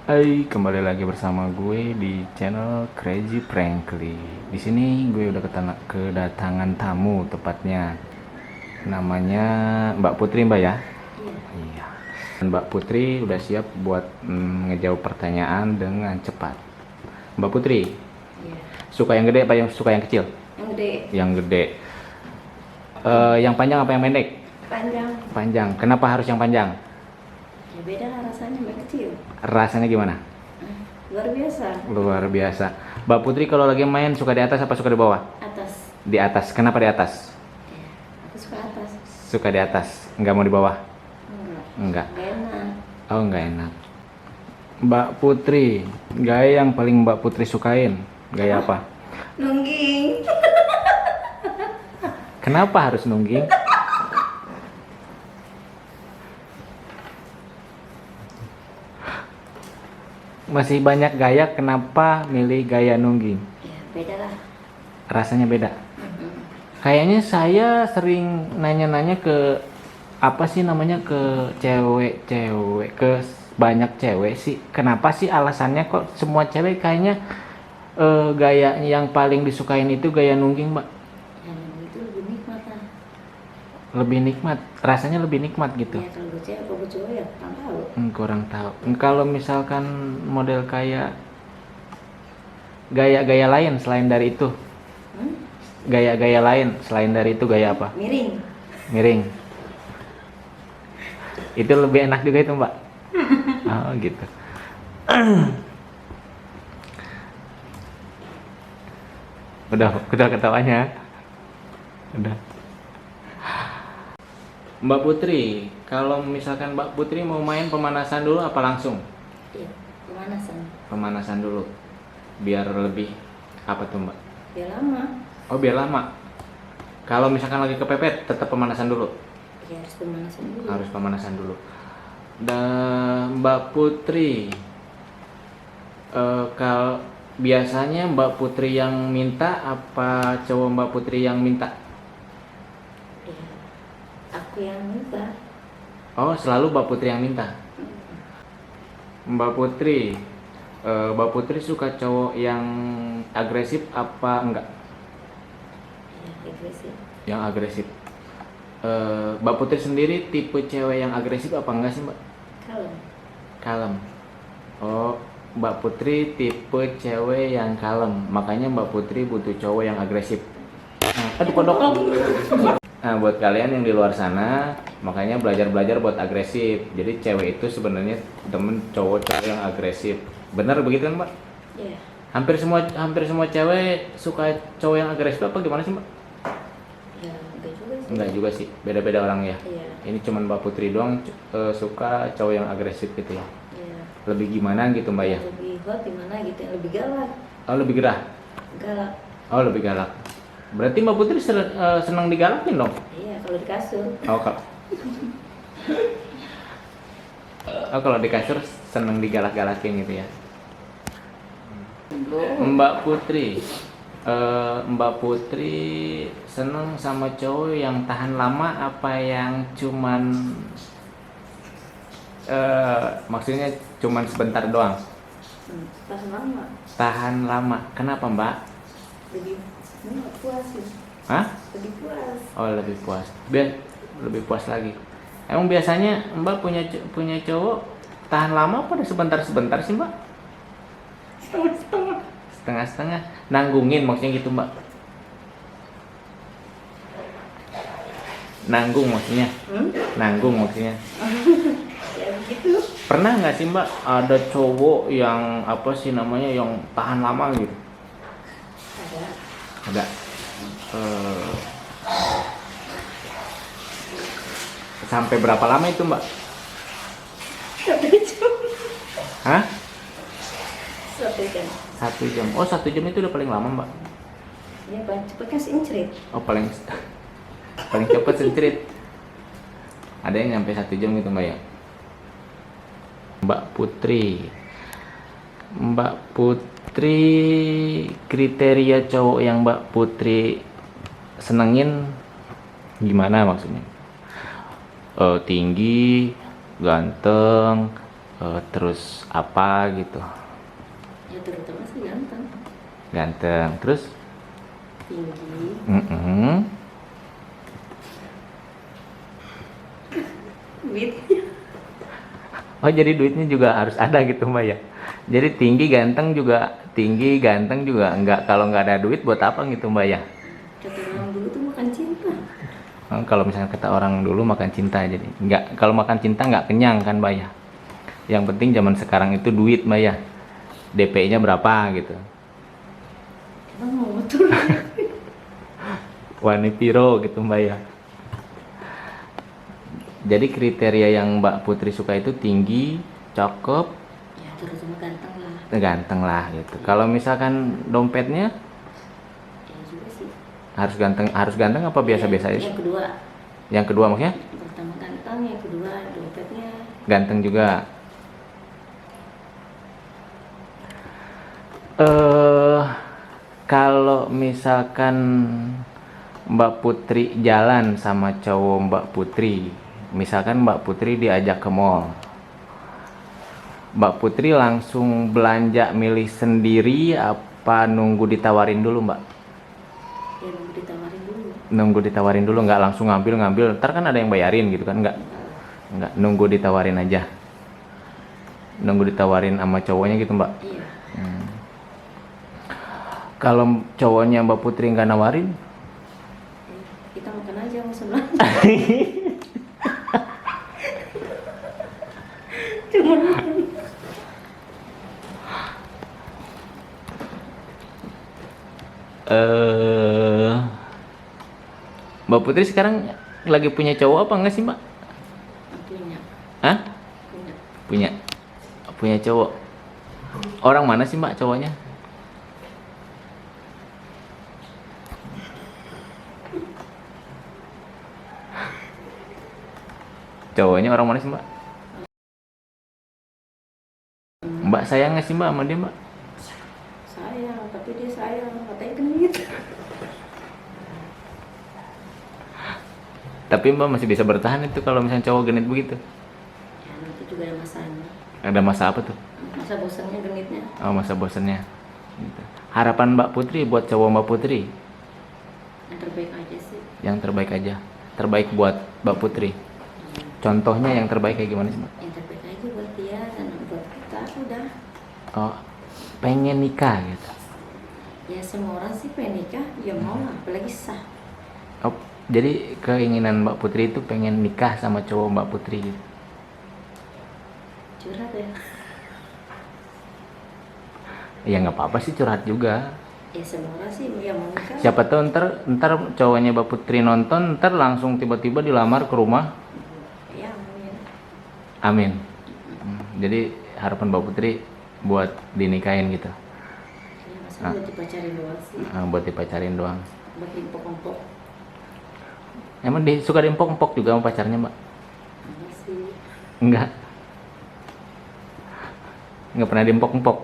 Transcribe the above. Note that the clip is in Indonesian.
Hai, kembali lagi bersama gue di channel Crazy Frankly. Di sini gue udah kedatangan tamu tepatnya. Namanya Mbak Putri, Mbak ya? Iya. Iya. Dan Mbak Putri udah siap buat ngejawab pertanyaan dengan cepat. Mbak Putri, Iya. suka yang gede apa yang suka yang kecil? Yang gede. Yang gede. Yang panjang apa yang pendek? Panjang. Panjang. Kenapa harus yang panjang? Ya beda lah rasanya sama yang kecil. Rasanya gimana? Luar biasa. Luar biasa. Mbak Putri kalau lagi main suka di atas apa suka di bawah? Atas. Di atas. Kenapa di atas? Ya, aku suka atas. Suka di atas. Nggak mau di bawah? Enggak. Enggak. Gak enak. Oh, nggak enak. Mbak Putri, gaya yang paling Mbak Putri sukain, gaya apa? Nungging. Kenapa harus nungging? Masih banyak gaya, kenapa milih gaya nungging? Ya beda lah. Rasanya beda. Kayaknya saya sering nanya-nanya ke apa sih namanya ke cewek-cewek, ke banyak cewek sih. Kenapa sih alasannya kok semua cewek kayaknya gaya yang paling disukain itu gaya nungging, Mbak? Ya nungging itu lebih nikmat lah. Lebih nikmat, rasanya lebih nikmat gitu. Ya kalau gue cewek apa gue cowok ya kurang tahu. Kurang tahu. Kalau misalkan model kayak gaya-gaya lain selain dari itu, gaya-gaya lain selain dari itu gaya apa? Miring. Miring. Itu lebih enak juga itu, Mbak. Oh, gitu. Udah ketawanya. Udah. Mbak Putri, kalau misalkan Mbak Putri mau main pemanasan dulu apa langsung? Iya. Pemanasan. Pemanasan dulu. Biar lebih apa tuh, Mbak? Biar lama. Oh, biar lama. Kalau misalkan lagi kepepet tetap pemanasan dulu. Ya harus pemanasan dulu. Harus pemanasan dulu. Dan Mbak Putri, kalau biasanya Mbak Putri yang minta apa cowok Mbak Putri yang minta? Ya, aku yang minta. Oh, selalu Mbak Putri yang minta. Mbak Putri, Mbak Putri suka cowok yang agresif apa enggak? Ya agresif. Yang agresif. Mbak Putri sendiri tipe cewek yang agresif apa enggak sih, Mbak? Kalem. Kalem. Oh, Mbak Putri tipe cewek yang kalem. Makanya Mbak Putri butuh cowok yang agresif. Aduh, kodok. Nah, buat kalian yang di luar sana, makanya belajar buat agresif. Jadi cewek itu sebenarnya temen cowok-cowok yang agresif. Benar begitu kan, Mbak? Iya. Hampir semua cewek suka cowok yang agresif apa gimana sih, Mbak? Ya enggak juga sih. Enggak juga sih, beda-beda orang ya. Iya. Ini cuman Mbak Putri doang suka cowok yang agresif gitu ya. Iya. Lebih gimana gitu, Mbak ya? Lebih hot gimana gitu, yang lebih galak. Oh, lebih gerah. Galak. Oh, lebih galak. Berarti Mbak Putri senang digalakin dong? Iya, kalau di kasur. Kalau di kasur senang digalak-galakin gitu ya. Mbak Putri, Mbak Putri seneng sama cowok yang tahan lama apa yang cuman maksudnya cuman sebentar doang? Pas lama. Tahan lama. Kenapa, Mbak? Lebih puas sih. Hah? Lebih puas. Oh, lebih puas. Lebih puas lagi. Emang biasanya Mbak punya cowok tahan lama apa sebentar-sebentar sih, Mbak? Setengah-setengah. Setengah-setengah. Nanggungin maksudnya gitu, Mbak? Nanggung maksudnya? Nanggung maksudnya? Ya begitu. Pernah nggak sih, Mbak, ada cowok yang apa sih namanya yang tahan lama gitu? Ada. Ada. Sampai berapa lama itu, Mbak? 1 jam. Hah? 1 jam. 1 jam. Oh, 1 jam itu udah paling lama, Mbak. Ya paling cepet kan seincerit. Oh, paling cepat sentrit. Ada yang sampai 1 jam gitu, Mbak ya. Mbak Putri kriteria cowok yang Mbak Putri senengin gimana maksudnya? Tinggi, ganteng, terus apa gitu? Ya terutama sih ganteng, Ganteng. Terus? tinggi, duit. Oh jadi duitnya juga harus ada gitu Mbak ya? Jadi tinggi ganteng juga enggak, kalau nggak ada duit buat apa gitu Mbak ya? Kata orang dulu tuh makan cinta. Kalau misalnya kata orang dulu makan cinta, jadi nggak, kalau makan cinta nggak kenyang kan Mbak ya? Yang penting zaman sekarang itu duit Mbak ya, DP-nya berapa gitu. Emang mau motor? Wani piro gitu Mbak ya. Jadi kriteria yang Mbak Putri suka itu tinggi, cakep, Ya terutama ganteng lah. ganteng lah gitu. Kalau misalkan dompetnya Ya juga sih. harus ganteng apa biasa-biasa aja? Yang kedua, Yang kedua maksudnya pertama ganteng, yang kedua dompetnya. ganteng juga. Kalau misalkan Mbak Putri jalan sama cowok Mbak Putri, misalkan Mbak Putri diajak ke mall, Mbak Putri langsung belanja milih sendiri apa nunggu ditawarin dulu Mbak? Ya nunggu ditawarin dulu. Nunggu ditawarin dulu, nggak langsung ngambil, ntar kan ada yang bayarin gitu kan? Nggak, nunggu ditawarin aja, nunggu ditawarin sama cowoknya gitu Mbak. Iya. Kalau cowoknya Mbak Putri nggak nawarin, Kita makan aja mau sebelah. Cuma makan. Mbak Putri sekarang lagi punya cowok apa enggak sih Mbak? Punya, Hah? punya. Punya, punya cowok. Orang mana sih Mbak cowoknya? Cowoknya orang mana sih Mbak? Mbak sayang nggak sih Mbak sama dia Mbak? Sayang, tapi dia sayang, katanya genit. Tapi Mbak masih bisa bertahan itu kalau misalnya cowok genit begitu. Ya nanti juga ada masanya. Ada masa apa tuh? Masa bosannya genitnya. Oh, masa bosannya. Gitu. Harapan Mbak Putri buat cowok Mbak Putri Yang terbaik aja sih. yang terbaik aja. Terbaik buat Mbak Putri. Contohnya yang terbaik kayak gimana sih Mbak? Yang terbaik aja buat dia dan buat kita udah. Oh, pengen nikah gitu. Ya semua orang sih pengen nikah, ya mau lah, apalagi sah. Oh, jadi keinginan Mbak Putri itu pengen nikah sama cowok Mbak Putri gitu. Curhat ya. Ya nggak apa-apa sih curhat juga. Ya semua orang sih ya mau nikah. Siapa tahu ntar cowoknya Mbak Putri nonton, ntar langsung tiba-tiba dilamar ke rumah. Ya amin. Amin. Jadi harapan Mbak Putri buat dinikahin gitu. Ya masa buat dipacarin doang sih. Buat dipacarin doang. Buat diempok-empok. Emang suka diempok-empok juga sama pacarnya Mbak? Enggak sih. Enggak. Enggak pernah diempok-empok.